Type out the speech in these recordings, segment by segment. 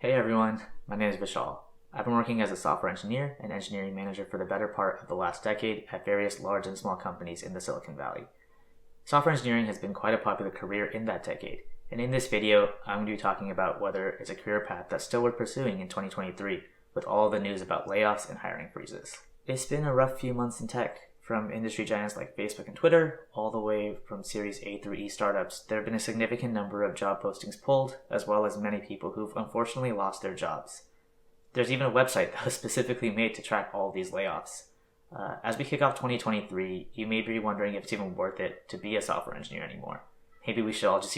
Hey everyone, my name is Vishal. I've been working as a software engineer and engineering manager for the better part of the last decade at various large and small companies in the Silicon Valley. Software engineering has been quite a popular career in that decade, and in this video, I'm going to be talking about whether it's a career path that's still worth pursuing in 2023 with all the news about layoffs and hiring freezes. It's been a rough few months in tech. From industry giants like Facebook and Twitter, all the way from Series A through E startups, there have been a significant number of job postings pulled, as well as many people who've unfortunately lost their jobs. There's even a website that was specifically made to track all these layoffs. As we kick off 2023, you may be wondering if it's even worth it to be a software engineer anymore. Maybe we should all just,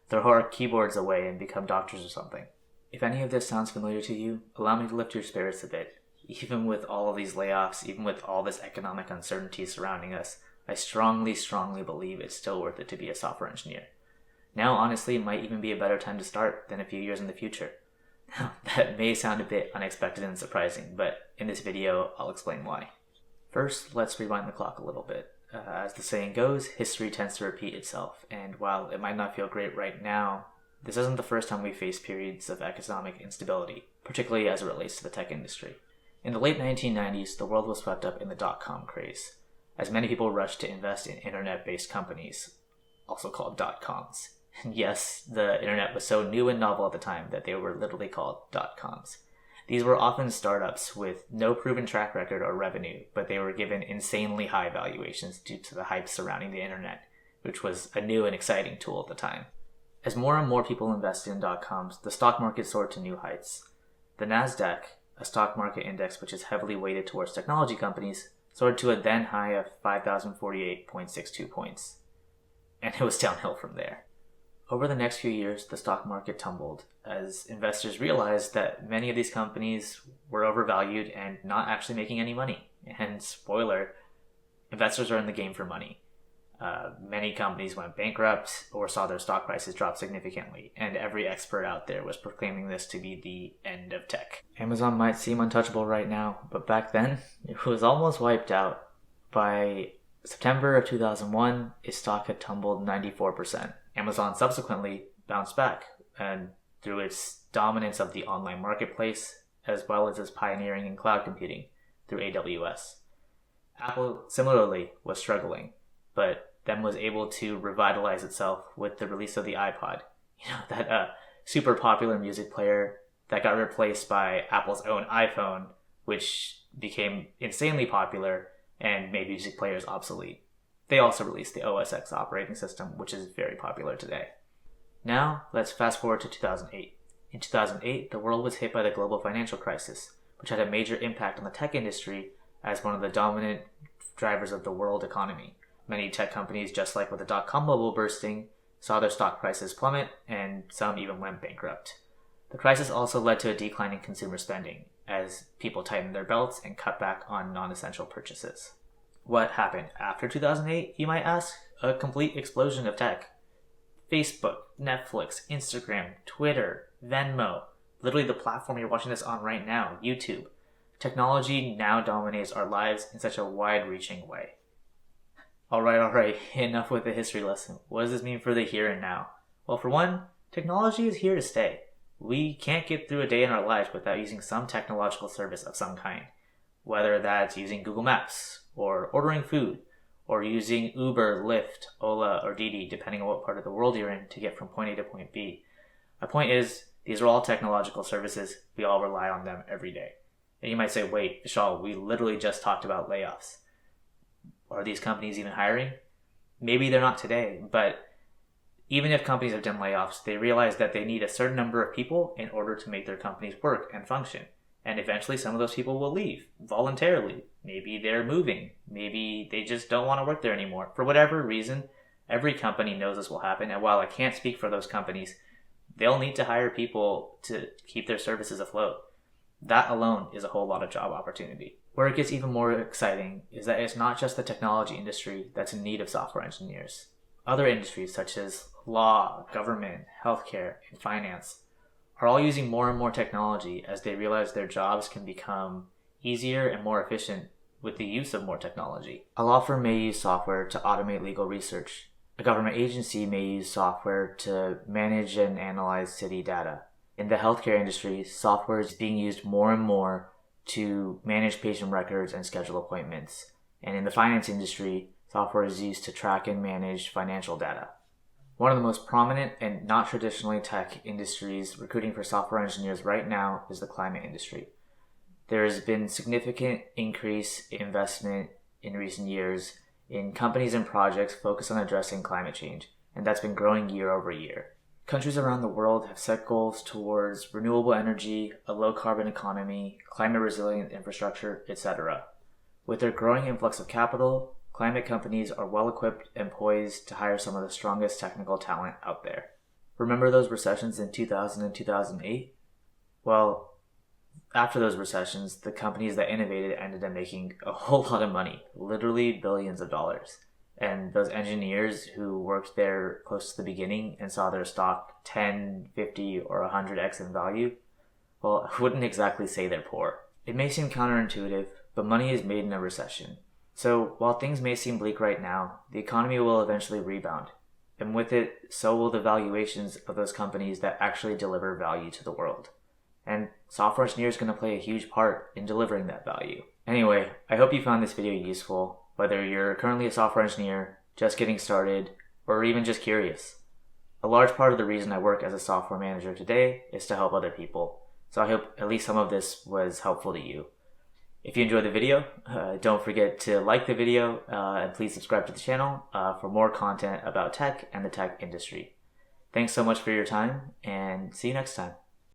throw our keyboards away and become doctors or something. If any of this sounds familiar to you, allow me to lift your spirits a bit. Even with all of these layoffs, even with all this economic uncertainty surrounding us, I strongly believe it's still worth it to be a software engineer. Now, honestly, might even be a better time to start than a few years in the future. Now, that may sound a bit unexpected and surprising, but in this video, I'll explain why. First, let's rewind the clock a little bit. As the saying goes, history tends to repeat itself, and while it might not feel great right now, this isn't the first time we've faced periods of economic instability, particularly as it relates to the tech industry. In the late 1990s, the world was swept up in the dot-com craze, as many people rushed to invest in internet-based companies, also called dot-coms. And yes, the internet was so new and novel at the time that they were literally called dot-coms. These were often startups with no proven track record or revenue, but they were given insanely high valuations due to the hype surrounding the internet, which was a new and exciting tool at the time. As more and more people invested in dot-coms, the stock market soared to new heights. The Nasdaq, a stock market index which is heavily weighted towards technology companies, soared to a then high of 5,048.62 points. And it was downhill from there. Over the next few years, the stock market tumbled, as investors realized that many of these companies were overvalued and not actually making any money. And spoiler, investors are in the game for money. Many companies went bankrupt or saw their stock prices drop significantly, and every expert out there was proclaiming this to be the end of tech. Amazon might seem untouchable right now, but back then, it was almost wiped out. By September of 2001, its stock had tumbled 94%. Amazon subsequently bounced back, and through its dominance of the online marketplace, as well as its pioneering in cloud computing through AWS. Apple similarly was struggling, but then was able to revitalize itself with the release of the iPod. That super popular music player that got replaced by Apple's own iPhone, which became insanely popular and made music players obsolete. They also released the OS X operating system, which is very popular today. Now, let's fast forward to 2008. In 2008, the world was hit by the global financial crisis, which had a major impact on the tech industry as one of the dominant drivers of the world economy. Many tech companies, just like with the dot-com bubble bursting, saw their stock prices plummet, and some even went bankrupt. The crisis also led to a decline in consumer spending, as people tightened their belts and cut back on non-essential purchases. What happened after 2008, you might ask? A complete explosion of tech. Facebook, Netflix, Instagram, Twitter, Venmo, literally the platform you're watching this on right now, YouTube. Technology now dominates our lives in such a wide-reaching way. Alright, enough with the history lesson. What does this mean for the here and now? Well, for one, technology is here to stay. We can't get through a day in our lives without using some technological service of some kind. Whether that's using Google Maps, or ordering food, or using Uber, Lyft, Ola, or Didi, depending on what part of the world you're in to get from point A to point B. My point is, these are all technological services. We all rely on them every day. And you might say, wait, Vishal, we literally just talked about layoffs. Are these companies even hiring? Maybe they're not today, but even if companies have done layoffs, they realize that they need a certain number of people in order to make their companies work and function. And eventually some of those people will leave voluntarily. Maybe they're moving. Maybe they just don't want to work there anymore. For whatever reason, every company knows this will happen. And while I can't speak for those companies, they'll need to hire people to keep their services afloat. That alone is a whole lot of job opportunity. Where it gets even more exciting is that it's not just the technology industry that's in need of software engineers. Other industries such as law, government, healthcare, and finance are all using more and more technology as they realize their jobs can become easier and more efficient with the use of more technology. A law firm may use software to automate legal research. A government agency may use software to manage and analyze city data. In the healthcare industry, software is being used more and more to manage patient records and schedule appointments. And in the finance industry, software is used to track and manage financial data. One of the most prominent and not traditionally tech industries recruiting for software engineers right now is the climate industry. There has been significant increase in investment in recent years in companies and projects focused on addressing climate change, and that's been growing year over year. Countries around the world have set goals towards renewable energy, a low-carbon economy, climate-resilient infrastructure, etc. With their growing influx of capital, climate companies are well-equipped and poised to hire some of the strongest technical talent out there. Remember those recessions in 2000 and 2008? Well, after those recessions, the companies that innovated ended up making a whole lot of money, literally billions of dollars. And those engineers who worked there close to the beginning and saw their stock 10, 50, or 100x in value, well, I wouldn't exactly say they're poor. It may seem counterintuitive, but money is made in a recession. So while things may seem bleak right now, the economy will eventually rebound. And with it, so will the valuations of those companies that actually deliver value to the world. And software engineers are going to play a huge part in delivering that value. Anyway, I hope you found this video useful, whether you're currently a software engineer, just getting started, or even just curious. A large part of the reason I work as a software manager today is to help other people, so I hope at least some of this was helpful to you. If you enjoyed the video, don't forget to like the video and please subscribe to the channel for more content about tech and the tech industry. Thanks so much for your time, and see you next time.